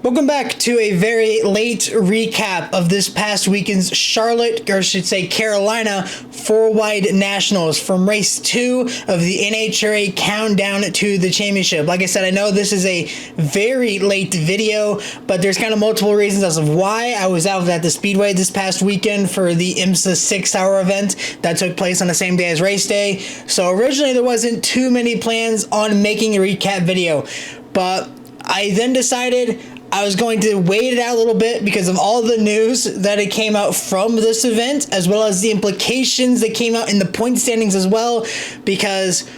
Welcome back to a very late recap of this past weekend's Charlotte, or I should say Carolina, 4-wide nationals from race 2 of the NHRA countdown to the championship. Like I said, I know this is a very late video, but there's kind of multiple reasons as of why. I was out at the Speedway this past weekend for the IMSA 6-hour event that took place on the same day as race day. So originally there wasn't too many plans on making a recap video, but I then decided I was going to wait it out a little bit because of all the news that it came out from this event, as well as the implications that came out in the point standings as well, because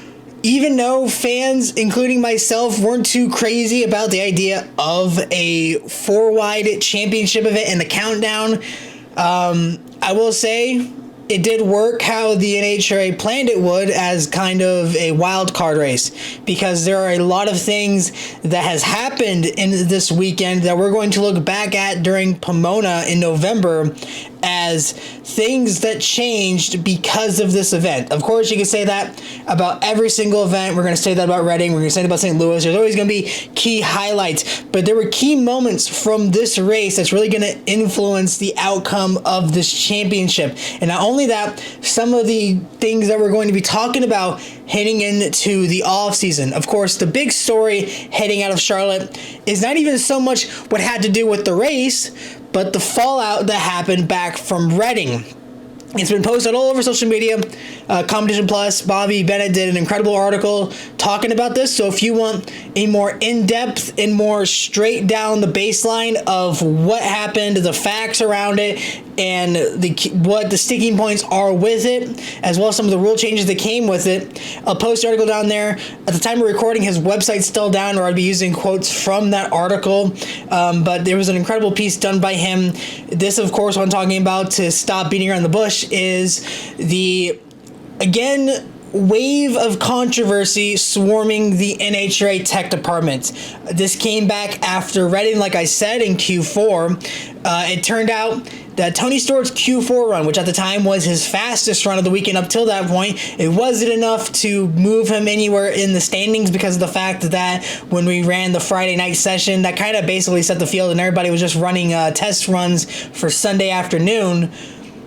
even though fans, including myself, weren't too crazy about the idea of a 4-wide championship event and the countdown, I will say it did work how the NHRA planned it would as kind of a wild card race, because there are a lot of things that has happened in this weekend that we're going to look back at during Pomona in November as things that changed because of this event. Of course, you can say that about every single event. We're going to say that about Reading. We're going to say that about St. Louis. There's always going to be key highlights, but there were key moments from this race that's really going to influence the outcome of this championship. And not only that, some of the things that we're going to be talking about heading into the off season. Of course, the big story heading out of Charlotte is not even so much what had to do with the race, but the fallout that happened back from Reading. It's been posted all over social media. Competition Plus, Bobby Bennett did an incredible article talking about this. So if you want a more in-depth and more straight down the baseline of what happened, the facts around it, and what the sticking points are with it, as well as some of the rule changes that came with it, I'll post the article down there. At the time of recording, his website's still down, or I'd be using quotes from that article. But there was an incredible piece done by him. This, of course, what I'm talking about, to stop beating around the bush, is the, again, wave of controversy swarming the NHRA tech department. This came back after Reading, like I said, in Q4. It turned out that Tony Stewart's Q4 run, which at the time was his fastest run of the weekend up till that point, it wasn't enough to move him anywhere in the standings, because of the fact that when we ran the Friday night session, that kind of basically set the field and everybody was just running test runs for Sunday afternoon.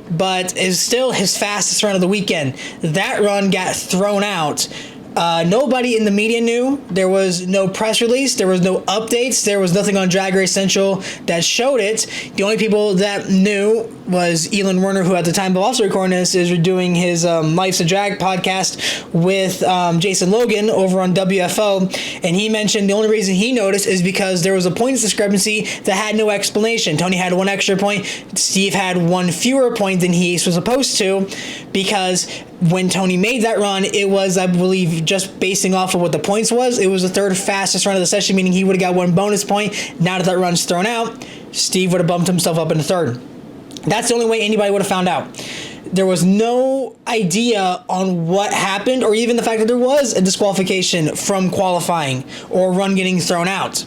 But it's still his fastest run of the weekend. That run got thrown out. Nobody in the media knew. There was no press release. There was no updates. There was nothing on Drag Race Central that showed it. The only people that knew was Elon Werner, who at the time of also recording this is doing his Life's a Drag podcast with Jason Logan over on WFO. And he mentioned the only reason he noticed is because there was a points discrepancy that had no explanation. Tony had 1 extra point. Steve had 1 fewer point than he was supposed to, because when Tony made that run, it was, I believe, just basing off of what the points was, it was the 3rd fastest run of the session, meaning he would have got 1 bonus point. Now that run's thrown out, Steve would have bumped himself up into 3rd. That's the only way anybody would have found out. There was no idea on what happened, or even the fact that there was a disqualification from qualifying or run getting thrown out.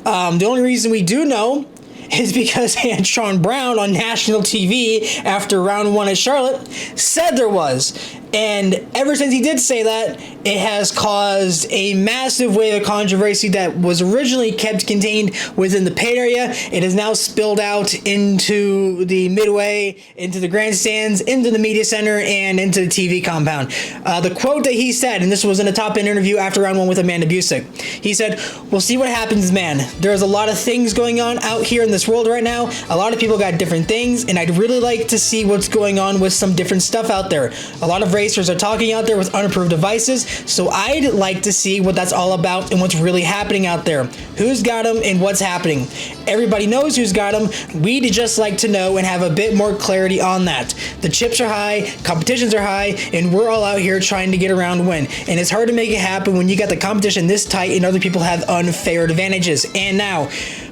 The only reason we do know is because Sean Brown on national TV after round 1 at Charlotte said there was. And ever since he did say that, it has caused a massive wave of controversy that was originally kept contained within the pit area. It has now spilled out into the midway, into the grandstands, into the media center, and into the TV compound. The quote that he said, and this was in a top-end interview after round 1 with Amanda Busick, he said, "We'll see what happens, man. There's a lot of things going on out here in this world right now. A lot of people got different things, and I'd really like to see what's going on with some different stuff out there. A lot of racers are talking out there with unapproved devices, so I'd like to see what that's all about and what's really happening out there. Who's got them and what's happening. Everybody knows who's got them. We'd just like to know and have a bit more clarity on that. The chips are high, competitions are high, and we're all out here trying to get around win. And it's hard to make it happen when you got the competition this tight and other people have unfair advantages." And now,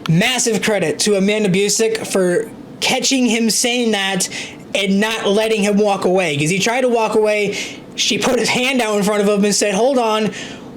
massive credit to Amanda Busick for catching him saying that and not letting him walk away, because he tried to walk away. She put his hand out in front of him and said, "Hold on,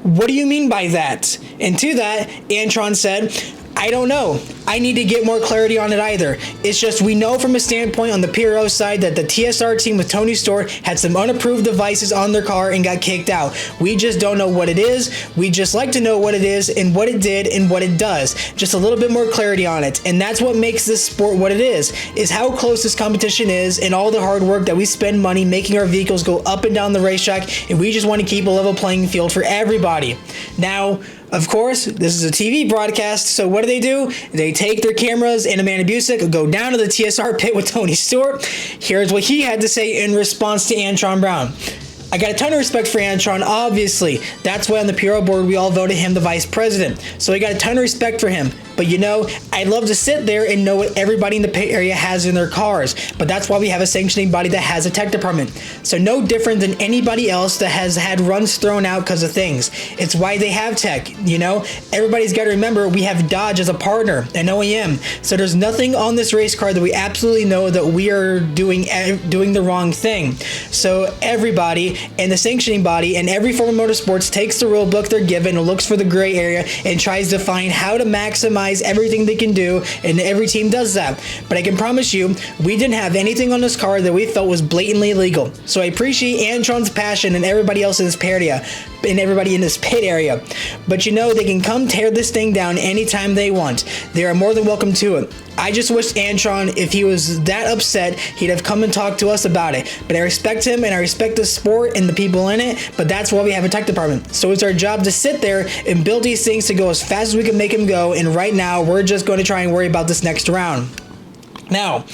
what do you mean by that?" And to that, Antron said, I don't know. I need to get more clarity on it either. It's just we know from a standpoint on the PRO side that the TSR team with Tony Stewart had some unapproved devices on their car and got kicked out. We just don't know what it is. We just like to know what it is and what it did and what it does. Just a little bit more clarity on it. And that's what makes this sport what it is how close this competition is and all the hard work that we spend money making our vehicles go up and down the racetrack, and we just want to keep a level playing field for everybody. Now, of course, this is a TV broadcast, so what do? They take their cameras and Amanda Busick, go down to the TSR pit with Tony Stewart. Here's what he had to say in response to Antron Brown. I got a ton of respect for Antron, obviously. That's why on the PRO board we all voted him the vice president. So I got a ton of respect for him. But you know, I'd love to sit there and know what everybody in the pit area has in their cars. But that's why we have a sanctioning body that has a tech department. So no different than anybody else that has had runs thrown out because of things. It's why they have tech, you know? Everybody's got to remember we have Dodge as a partner, an OEM. So there's nothing on this race car that we absolutely know that we are doing the wrong thing. So everybody and the sanctioning body and every form of motorsports takes the rule book they're given and looks for the gray area and tries to find how to maximize everything they can do, and every team does that. But I can promise you, we didn't have anything on this car that we felt was blatantly illegal. So I appreciate Antron's passion and everybody else in this pit area, and everybody in this pit area. But you know, they can come tear this thing down anytime they want. They are more than welcome to it. I just wish Antron, if he was that upset, he'd have come and talked to us about it. But I respect him and I respect the sport and the people in it, but that's why we have a tech department. So it's our job to sit there and build these things to go as fast as we can make them go, and right now we're just going to try and worry about this next round. Now,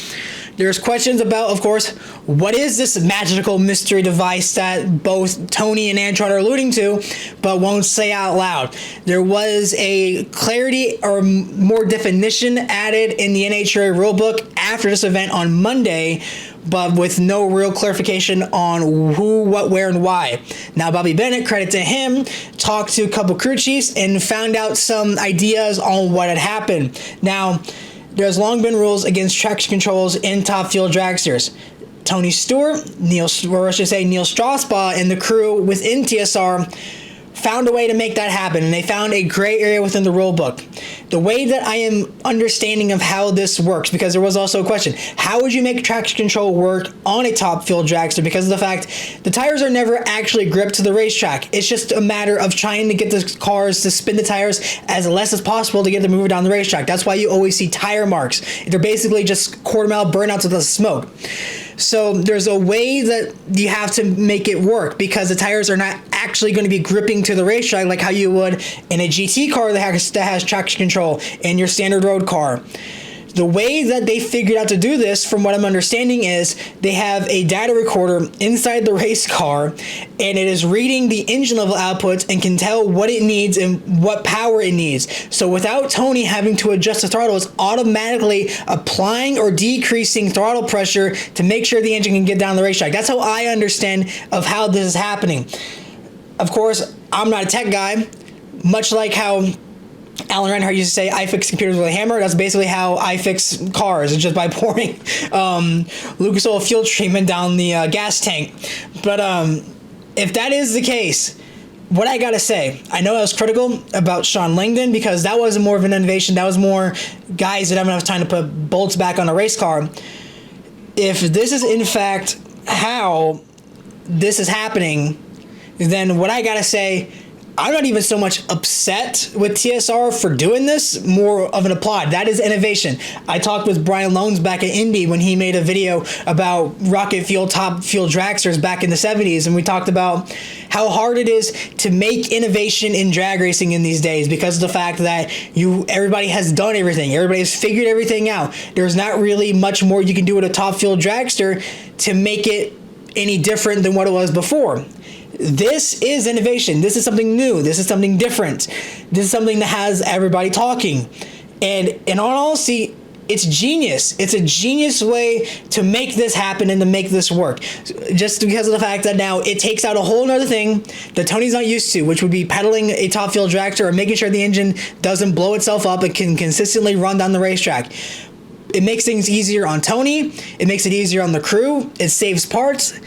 there's questions about, of course, what is this magical mystery device that both Tony and Antron are alluding to, but won't say out loud. There was a clarity or more definition added in the NHRA rulebook after this event on Monday, but with no real clarification on who, what, where, and why. Now, Bobby Bennett, credit to him, talked to a couple crew chiefs and found out some ideas on what had happened. Now, there's long been rules against traction controls in top fuel dragsters. Tony Stewart, Neil Strasbaugh, and the crew within TSR found a way to make that happen, and they found a gray area within the rule book. The way that I am understanding of how this works, because there was also a question, how would you make traction control work on a top fuel dragster? Because of the fact the tires are never actually gripped to the racetrack. It's just a matter of trying to get the cars to spin the tires as less as possible to get them moving down the racetrack. That's why you always see tire marks. They're basically just quarter mile burnouts of the smoke. So there's a way that you have to make it work, because the tires are not actually going to be gripping to the racetrack like how you would in a GT car that has traction control in your standard road car. The way that they figured out to do this, from what I'm understanding, is they have a data recorder inside the race car, and it is reading the engine level outputs and can tell what it needs and what power it needs. So without Tony having to adjust the throttle, it's automatically applying or decreasing throttle pressure to make sure the engine can get down the racetrack. That's how I understand of how this is happening. Of course, I'm not a tech guy, much like how Alan Reinhardt used to say, I fix computers with a hammer. That's basically how I fix cars. It's just by pouring Lucas Oil fuel treatment down the gas tank. But if that is the case, what I gotta say, I know I was critical about Sean Langdon because that was more of an innovation. That was more guys that have enough time to put bolts back on a race car. If this is in fact how this is happening, then what I gotta say, I'm not even so much upset with TSR for doing this, more of an applaud. That is innovation. I talked with Brian Lones back at Indy when he made a video about rocket fuel, top fuel dragsters back in the 70s, and we talked about how hard it is to make innovation in drag racing in these days because of the fact that everybody has done everything. Everybody has figured everything out. There's not really much more you can do with a top fuel dragster to make it any different than what it was before. This is innovation. This is something new. This is something different. This is something that has everybody talking. And in all honesty, it's genius. It's a genius way to make this happen and to make this work. Just because of the fact that now it takes out a whole other thing that Tony's not used to, which would be pedaling a top fuel dragster or making sure the engine doesn't blow itself up and can consistently run down the racetrack. It makes things easier on Tony. It makes it easier on the crew. It saves parts.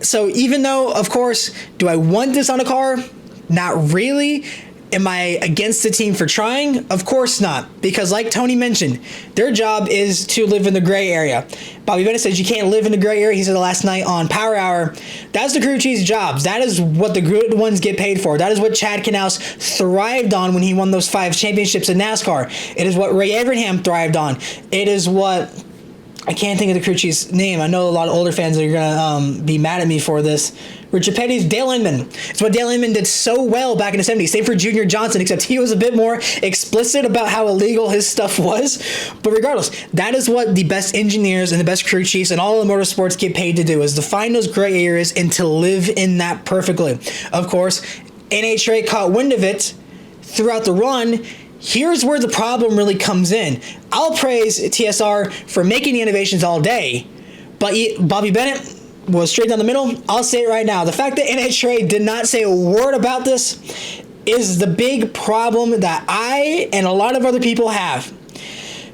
So even though, of course, do I want this on a car? Not really. Am I against the team for trying? Of course not, because like Tony mentioned, their job is to live in the gray area. Bobby Bennett says you can't live in the gray area. He said it last night on Power Hour. That's the crew chief's jobs. That is what the good ones get paid for. That is what Chad Knaus thrived on when he won those 5 championships in NASCAR. It is what Ray Evernham thrived on. It is what, I can't think of the crew chief's name. I know a lot of older fans are going to be mad at me for this. Richard Petty's Dale Inman. It's what Dale Inman did so well back in the 70s. Same for Junior Johnson, except he was a bit more explicit about how illegal his stuff was. But regardless, that is what the best engineers and the best crew chiefs and all of the motorsports get paid to do, is to find those gray areas and to live in that perfectly. Of course, NHRA caught wind of it throughout the run. Here's where the problem really comes in. I'll praise TSR for making the innovations all day, but Bobby Bennett was straight down the middle. I'll say it right now. The fact that NHRA did not say a word about this is the big problem that I and a lot of other people have.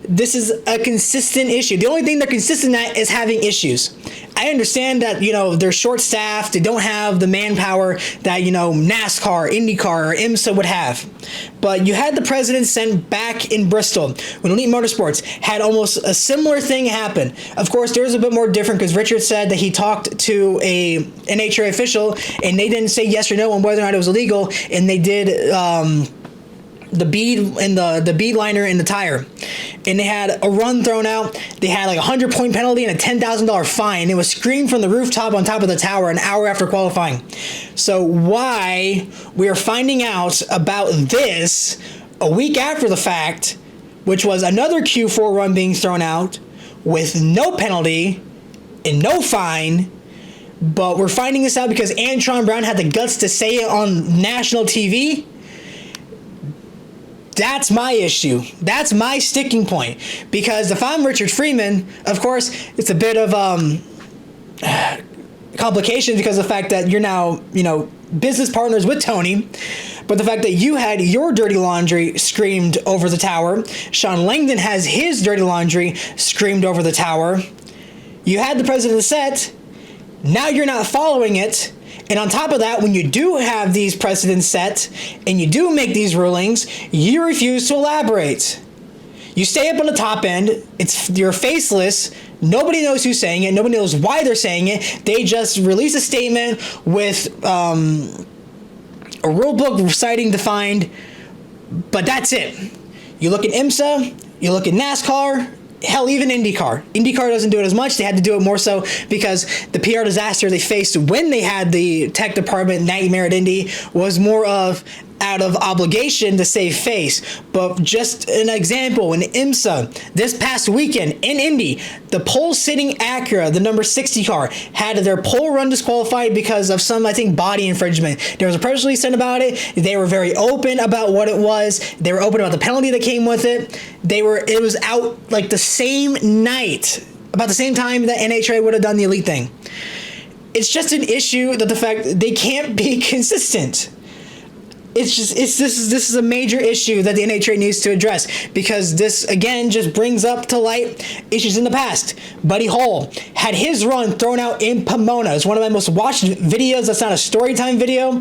This is a consistent issue. The only thing they're consistent at is having issues. I understand that, they're short-staffed. They don't have the manpower that, NASCAR, IndyCar, or IMSA would have. But you had the president sent back in Bristol when Elite Motorsports had almost a similar thing happen. Of course, there was a bit more different because Richard said that he talked to a NHRA official and they didn't say yes or no on whether or not it was illegal, and they did the bead and the bead liner in the tire, and they had a run thrown out. They had like a 100-point penalty and a $10,000 fine. It was screamed from the rooftop on top of the tower an hour after qualifying. So why we are finding out about this a week after the fact, which was another Q4 run being thrown out with no penalty and no fine, but we're finding this out because Antron Brown had the guts to say it on national TV. That's my issue. That's my sticking point. Because if I'm Richard Freeman, of course, it's a bit of complications because of the fact that you're now, business partners with Tony. But the fact that you had your dirty laundry screamed over the tower. Sean Langdon has his dirty laundry screamed over the tower. You had the president set. Now you're not following it. And on top of that, when you do have these precedents set and you do make these rulings, you refuse to elaborate. You stay up on the top end. You're faceless. Nobody knows who's saying it. Nobody knows why they're saying it. They just release a statement with a rule book reciting defined, but that's it. You look at IMSA, you look at NASCAR, hell, even IndyCar. IndyCar doesn't do it as much. They had to do it more so because the PR disaster they faced when they had the tech department nightmare at Indy was more of out of obligation to save face. But just an example, in IMSA, this past weekend in Indy, the pole-sitting Acura, the number 60 car, had their pole run disqualified because of some, I think, body infringement. There was a press release sent about it. They were very open about what it was. They were open about the penalty that came with it. It was out like the same night, about the same time that NHRA would have done the elite thing. It's just an issue that the fact that they can't be consistent. This is a major issue that the NHRA needs to address, because this again just brings up to light issues in the past. Buddy Hull had his run thrown out in Pomona. It's one of my most watched videos. That's not a storytime video.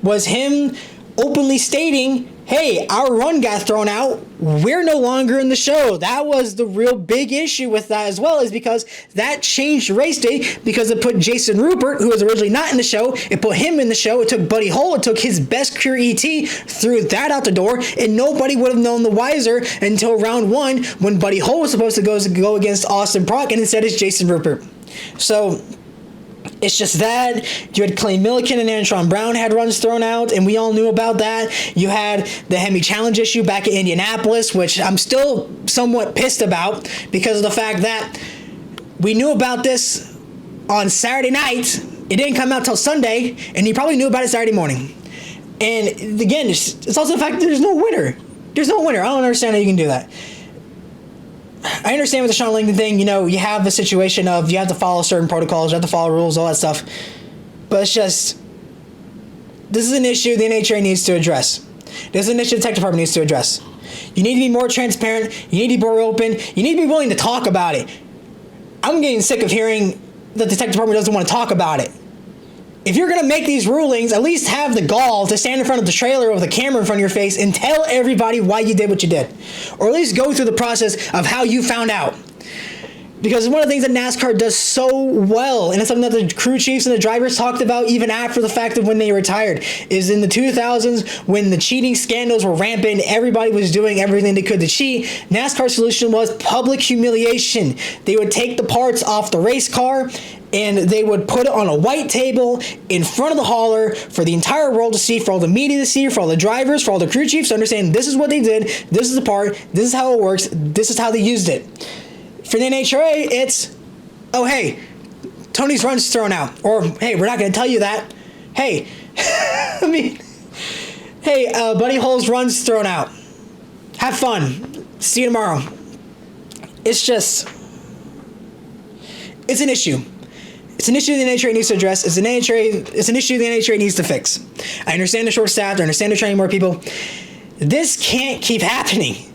Was him openly stating, hey, our run got thrown out. We're no longer in the show. That was the real big issue with that as well, is because that changed race day because it put Jason Rupert, who was originally not in the show, it put him in the show. It took Buddy Hull, it took his best career ET, threw that out the door, and nobody would have known the wiser until round one when Buddy Hull was supposed to go against Austin Prock, and instead it's Jason Rupert. So it's just that. You had Clay Milliken and Antron Brown had runs thrown out, and we all knew about that. You had the Hemi Challenge issue back in Indianapolis, which I'm still somewhat pissed about because of the fact that we knew about this on Saturday night. It didn't come out till Sunday, and you probably knew about it Saturday morning. And again, it's also the fact that there's no winner. There's no winner. I don't understand how you can do that. I understand with the Sean Langdon thing, you have the situation of you have to follow certain protocols, you have to follow rules, all that stuff. But it's just, this is an issue the NHRA needs to address. This is an issue the tech department needs to address. You need to be more transparent. You need to be more open. You need to be willing to talk about it. I'm getting sick of hearing that the tech department doesn't want to talk about it. if you're going to make these rulings, at least have the gall to stand in front of the trailer with a camera in front of your face and tell everybody why you did what you did. Or at least go through the process of how you found out. Because one of the things that NASCAR does so well, and it's something that the crew chiefs and the drivers talked about even after the fact of when they retired, is in the 2000s when the cheating scandals were rampant, everybody was doing everything they could to cheat. NASCAR's solution was public humiliation. They would take the parts off the race car and they would put it on a white table in front of the hauler for the entire world to see, for all the media to see, for all the drivers, for all the crew chiefs to understand this is what they did, this is the part, this is how it works, this is how they used it. For the NHRA, it's, oh, hey, Tony's run's thrown out. Or, hey, we're not going to tell you that. Hey, Buddy Hull's run's thrown out. Have fun. See you tomorrow. It's just, it's an issue. It's an issue the NHRA needs to address. It's an issue the NHRA needs to fix. I understand they're short-staffed. I understand they're training more people. This can't keep happening.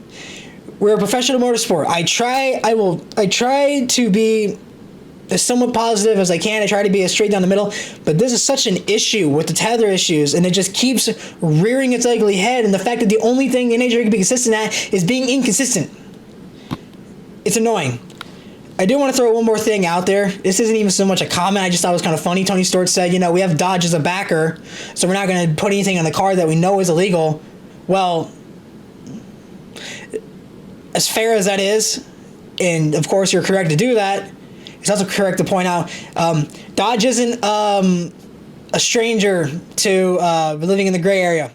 We're a professional motorsport. I try to be as somewhat positive as I can. I try to be as straight down the middle. But this is such an issue with the tether issues, and it just keeps rearing its ugly head. And the fact that the only thing the NHRA can be consistent at is being inconsistent. It's annoying. I do want to throw one more thing out there. This isn't even so much a comment. I just thought it was kind of funny. Tony Stewart said, we have Dodge as a backer, so we're not going to put anything on the car that we know is illegal. Well, as fair as that is, and of course you're correct to do that, it's also correct to point out Dodge isn't a stranger to living in the gray area.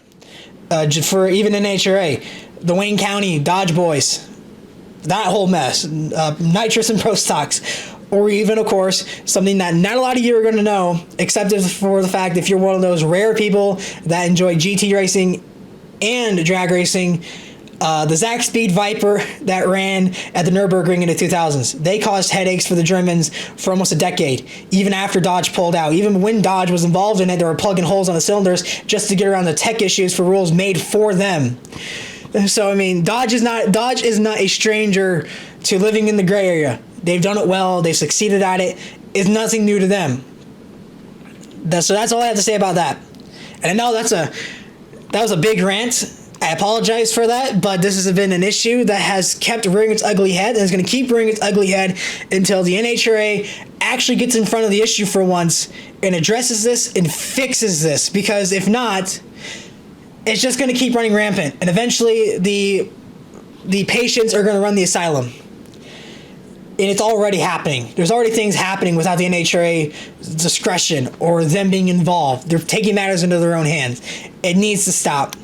For even NHRA, the Wayne County Dodge boys, that whole mess, nitrous and pro stocks, or even, of course, something that not a lot of you are going to know, except for the fact if you're one of those rare people that enjoy GT racing and drag racing. The Zach Speed Viper that ran at the Nürburgring in the 2000s. They caused headaches for the Germans for almost a decade, even after Dodge pulled out. Even when Dodge was involved in it, they were plugging holes on the cylinders just to get around the tech issues for rules made for them. So, Dodge is not a stranger to living in the gray area. They've done it well. They've succeeded at it. It's nothing new to them. So that's all I have to say about that. And I know that was a big rant. I apologize for that, but this has been an issue that has kept rearing its ugly head and is going to keep rearing its ugly head until the NHRA actually gets in front of the issue for once and addresses this and fixes this. Because if not, it's just going to keep running rampant, and eventually the patients are going to run the asylum. And it's already happening. There's already things happening without the NHRA's discretion or them being involved. They're taking matters into their own hands. It needs to stop.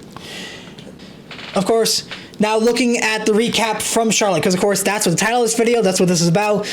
Of course, now looking at the recap from Charlotte, because of course that's what the title of this video, that's what this is about.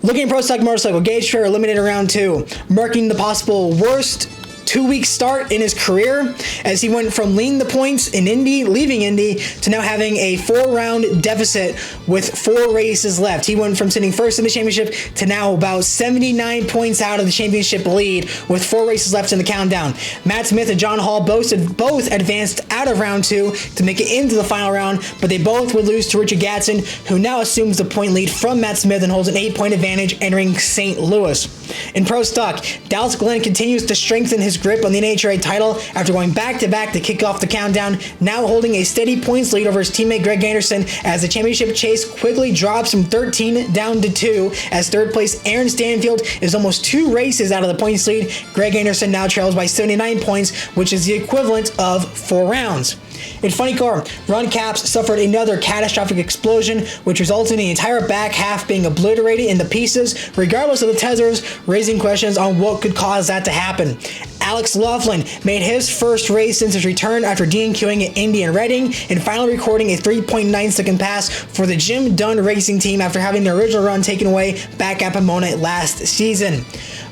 Looking at Pro Stock Motorcycle, Gage Fair eliminated round 2, marking the possible worst 2-week start in his career as he went from leading the points in Indy, leaving Indy, to now having a 4-round deficit with 4 races left. He went from sitting first in the championship to now about 79 points out of the championship lead with 4 races left in the countdown. Matt Smith and John Hall both advanced out of round 2 to make it into the final round, but they both would lose to Richard Gatson, who now assumes the point lead from Matt Smith and holds an 8-point advantage entering St. Louis. In Pro Stock, Dallas Glenn continues to strengthen his grip on the NHRA title after going back-to-back to kick off the countdown, now holding a steady points lead over his teammate Greg Anderson as the championship chase quickly drops from 13 down to 2 as third place Aaron Stanfield is almost 2 races out of the points lead. Greg Anderson now trails by 79 points, which is the equivalent of 4 rounds. In Funny Car, Ron Capps suffered another catastrophic explosion, which resulted in the entire back half being obliterated into pieces, regardless of the tethers, raising questions on what could cause that to happen. Alex Laughlin made his first race since his return after DNQing at Indy and Reading, and finally recording a 3.9-second pass for the Jim Dunn Racing Team after having their original run taken away back at Pomona last season.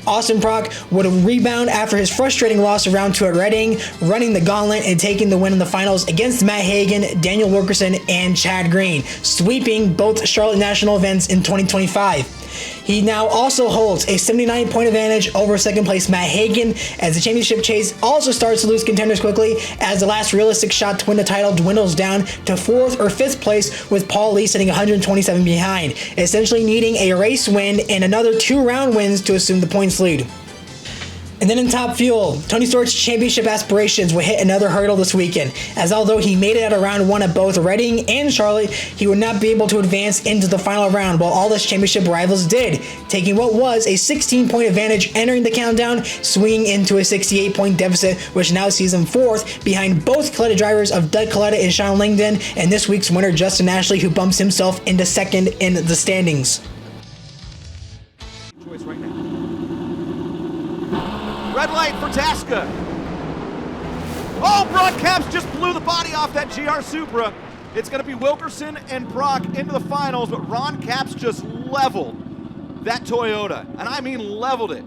Austin Prock would rebound after his frustrating loss of round 2 at Reading, running the gauntlet and taking the win in the finals against Matt Hagan, Daniel Wilkerson, and Chad Green, sweeping both Charlotte National events in 2025. He now also holds a 79-point advantage over second place Matt Hagan as the championship chase also starts to lose contenders quickly as the last realistic shot to win the title dwindles down to 4th or 5th place with Paul Lee sitting 127 behind, essentially needing a race win and another 2-round wins to assume the points lead. And then in Top Fuel, Tony Stewart's championship aspirations would hit another hurdle this weekend, as although he made it out of round 1 at both Reading and Charlotte, he would not be able to advance into the final round, while all his championship rivals did, taking what was a 16-point advantage entering the countdown, swinging into a 68-point deficit, which now sees him 4th behind both Coletta drivers of Doug Coletta and Sean Langdon, and this week's winner Justin Ashley, who bumps himself into 2nd in the standings. Choice right now. Red light for Tasca. Oh, Broadcaps just blew the body off that GR Supra. It's going to be Wilkerson and Brock into the finals, but Ron Capps just leveled that Toyota, and I mean leveled it.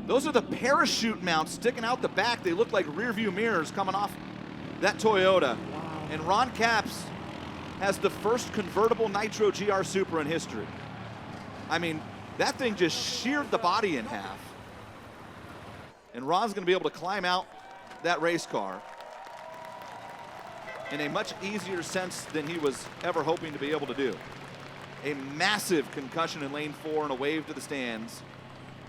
Those are the parachute mounts sticking out the back. They look like rear view mirrors coming off that Toyota. And Ron Capps has the first convertible nitro GR Supra in history. I mean, that thing just sheared the body in half. And Ron's going to be able to climb out that race car in a much easier sense than he was ever hoping to be able to do. A massive concussion in lane 4 and a wave to the stands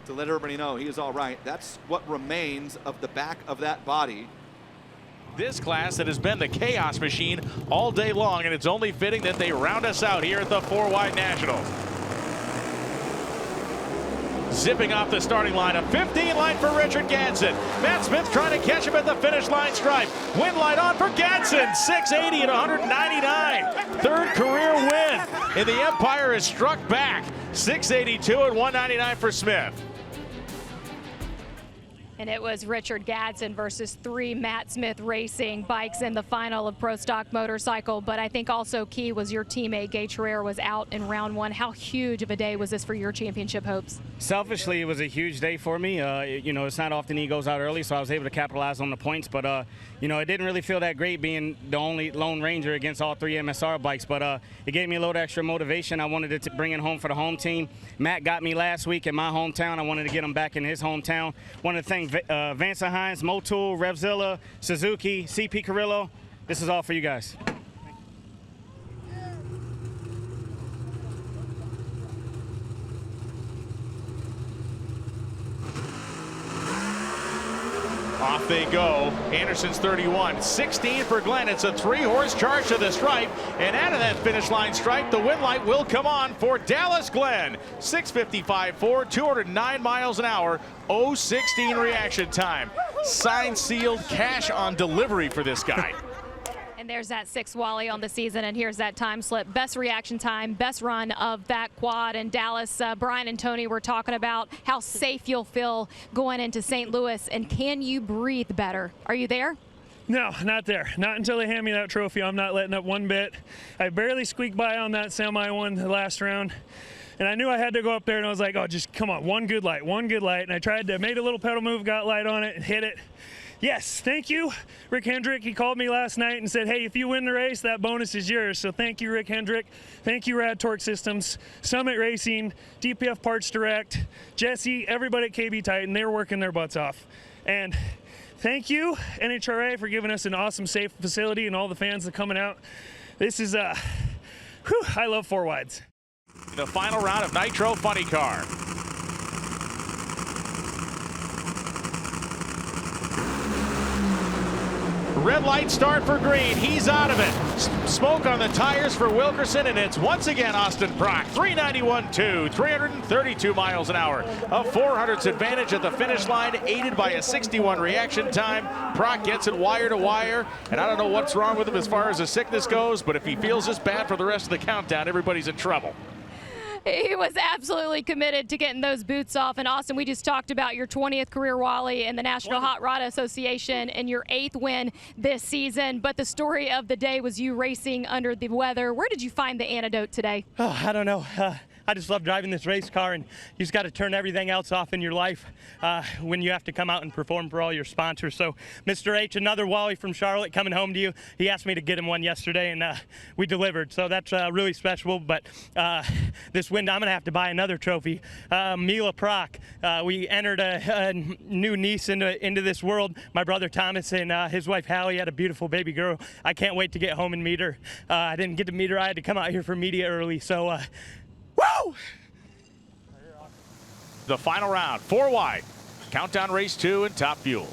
to let everybody know he is all right. That's what remains of the back of that body. This class that has been the chaos machine all day long, and it's only fitting that they round us out here at the 4-Wide Nationals. Zipping off the starting line, a 15 line for Richard Gadsden. Matt Smith trying to catch him at the finish line stripe. Wind light on for Gadsden, 680 and 199. Third career win, and the Empire is struck back. 682 and 199 for Smith. And it was Richard Gadsden versus 3 Matt Smith Racing bikes in the final of Pro Stock Motorcycle. But I think also key was your teammate, Gage Herrera, was out in round 1. How huge of a day was this for your championship hopes? Selfishly, it was a huge day for me. You know, it's not often he goes out early, so I was able to capitalize on the points. But, you know, it didn't really feel that great being the only Lone Ranger against all 3 MSR bikes. But it gave me a little extra motivation. I wanted to bring it home for the home team. Matt got me last week in my hometown. I wanted to get him back in his hometown. Wanted to thank Vance Hines, Motul, Revzilla, Suzuki, CP Carrillo. This is all for you guys. Off they go. Anderson's 31. 16 for Glenn. It's a 3-horse charge to the stripe. And out of that finish line stripe, the wind light will come on for Dallas Glenn. 6:55.4, 209 miles an hour, 0:16 reaction time. Signed, sealed, cash on delivery for this guy. And there's that 6th Wally on the season, and here's that time slip. Best reaction time, best run of that quad. And Dallas, Brian and Tony were talking about how safe you'll feel going into St. Louis, and can you breathe better? Are you there? No, not there. Not until they hand me that trophy. I'm not letting up one bit. I barely squeaked by on that semi one the last round. And I knew I had to go up there, and I was like, oh, just come on, one good light, one good light. And I tried to, made a little pedal move, got light on it, and hit it. Yes, thank you, Rick Hendrick. He called me last night and said, hey, if you win the race, that bonus is yours. So thank you, Rick Hendrick. Thank you, Rad Torque Systems, Summit Racing, DPF Parts Direct, Jesse, everybody at KB Titan. They were working their butts off. And thank you, NHRA, for giving us an awesome, safe facility and all the fans that are coming out. This is, I love 4-wides. The final round of Nitro Funny Car. Red light start for Green. He's out of it. Smoke on the tires for Wilkerson, and it's once again Austin Prock. 391.2, 332 miles an hour. A 400s advantage at the finish line, aided by a 61 reaction time. Prock gets it wire to wire, and I don't know what's wrong with him as far as the sickness goes, but if he feels this bad for the rest of the countdown, everybody's in trouble. He was absolutely committed to getting those boots off. And Austin, we just talked about your 20th career Wally in the National Hot Rod Association and your 8th win this season. But the story of the day was you racing under the weather. Where did you find the antidote today? Oh, I don't know. I just love driving this race car, and you just got to turn everything else off in your life when you have to come out and perform for all your sponsors. So, Mr. H, another Wally from Charlotte coming home to you. He asked me to get him one yesterday, and we delivered. So that's really special. But this wind, I'm going to have to buy another trophy. Mila Prock, we entered a new niece into this world. My brother Thomas and his wife Hallie had a beautiful baby girl. I can't wait to get home and meet her. I didn't get to meet her. I had to come out here for media early. So, woo! the final round. 4 wide. Countdown race 2 and Top Fuel.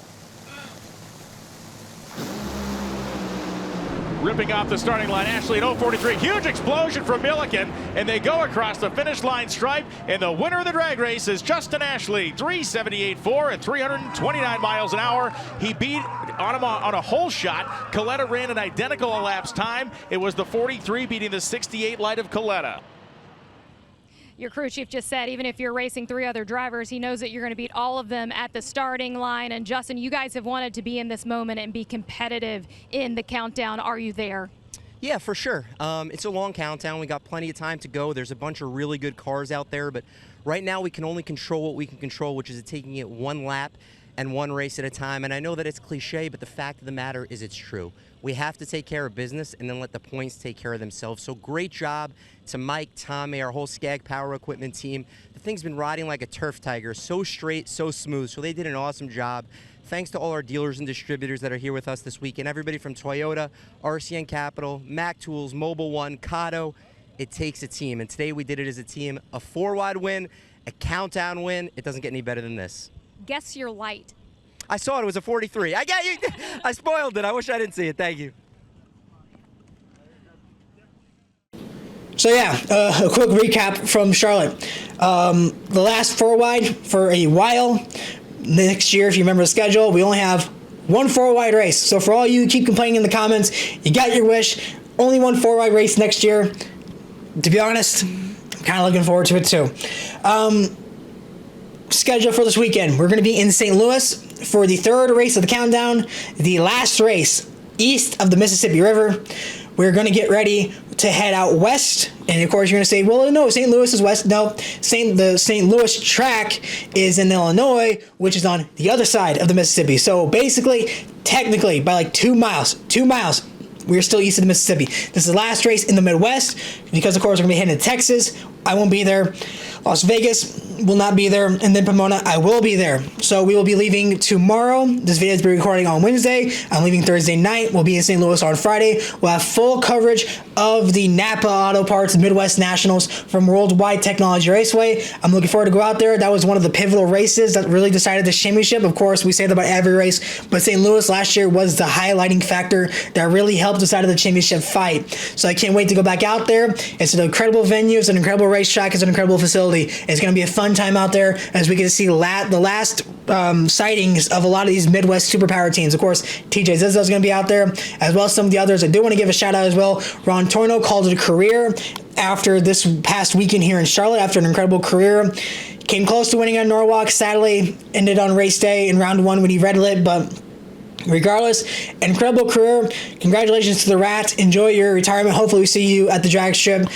Ripping off the starting line, Ashley at 0:43. Huge explosion from Milliken, and they go across the finish line stripe. And the winner of the drag race is Justin Ashley, 378.4 at 329 miles an hour. He beat on a hole shot. Coletta ran an identical elapsed time. It was the 43 beating the 68 light of Coletta. Your crew chief just said even if you're racing 3 other drivers, he knows that you're going to beat all of them at the starting line. And Justin, you guys have wanted to be in this moment and be competitive in the countdown. Are you there? Yeah, for sure. It's a long countdown. We got plenty of time to go. There's a bunch of really good cars out there, but right now we can only control what we can control, which is taking it 1 lap and 1 race at a time. And I know that it's cliche, but the fact of the matter is it's true. We have to take care of business and then let the points take care of themselves. So great job to Mike, Tommy, our whole Skag Power Equipment team. The thing's been riding like a turf tiger, so straight, so smooth. So they did an awesome job. Thanks to all our dealers and distributors that are here with us this week, and everybody from Toyota, RCN Capital, Mac Tools, Mobile One, Kato. It takes a team, and today we did it as a team. A 4-wide win, a countdown win. It doesn't get any better than this. Guess your light. I saw it. It was a 43. I got you. I spoiled it. I wish I didn't see it. Thank you. So yeah, a quick recap from Charlotte. The last 4-wide for a while. Next year, if you remember the schedule, we only have 1 4-wide race. So for all you who keep complaining in the comments, you got your wish. Only 1 4-wide race next year. To be honest, I'm kind of looking forward to it too. Schedule for this weekend. We're going to be in St. Louis for the 3rd race of the countdown, the last race east of the Mississippi River. We're going to get ready to head out west. And of course, you're going to say, well, no, St. Louis is west. No, the St. Louis track is in Illinois, which is on the other side of the Mississippi. So basically, technically, by like 2 miles, we're still east of the Mississippi. This is the last race in the Midwest because, of course, we're going to be heading to Texas. I won't be there. Las Vegas will not be there. And then Pomona, I will be there. So we will be leaving tomorrow. This video is being recording on Wednesday. I'm leaving Thursday night. We'll be in St. Louis on Friday. We'll have full coverage of the Napa Auto Parts Midwest Nationals from Worldwide Technology Raceway. I'm looking forward to go out there. That was one of the pivotal races that really decided the championship. Of course, we say that about every race, but St. Louis last year was the highlighting factor that really helped decide the championship fight. So I can't wait to go back out there. It's an incredible venue. It's an incredible racetrack. It's an incredible facility. It's going to be a fun time out there as we get to see the last sightings of a lot of these Midwest superpower teams. Of course, TJ Zizzo is going to be out there, as well as some of the others. I do want to give a shout out as well. Ron Torno called it a career after this past weekend here in Charlotte, after an incredible career. Came close to winning on Norwalk. Sadly, ended on race day in round 1 when he red lit, but regardless, incredible career. Congratulations to the Rat. Enjoy your retirement. Hopefully we see you at the drag strip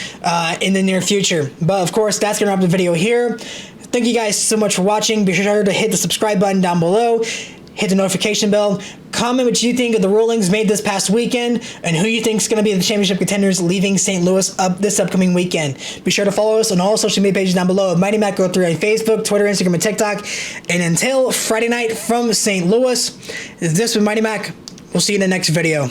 in the near future. But of course, that's going to wrap the video here. Thank you guys so much for watching. Be sure to hit the subscribe button down below. Hit the notification bell. Comment what you think of the rulings made this past weekend and who you think is going to be the championship contenders leaving St. Louis this upcoming weekend. Be sure to follow us on all social media pages down below. Mighty Mac Go 3 on Facebook, Twitter, Instagram, and TikTok. And until Friday night from St. Louis, this is Mighty Mac. We'll see you in the next video.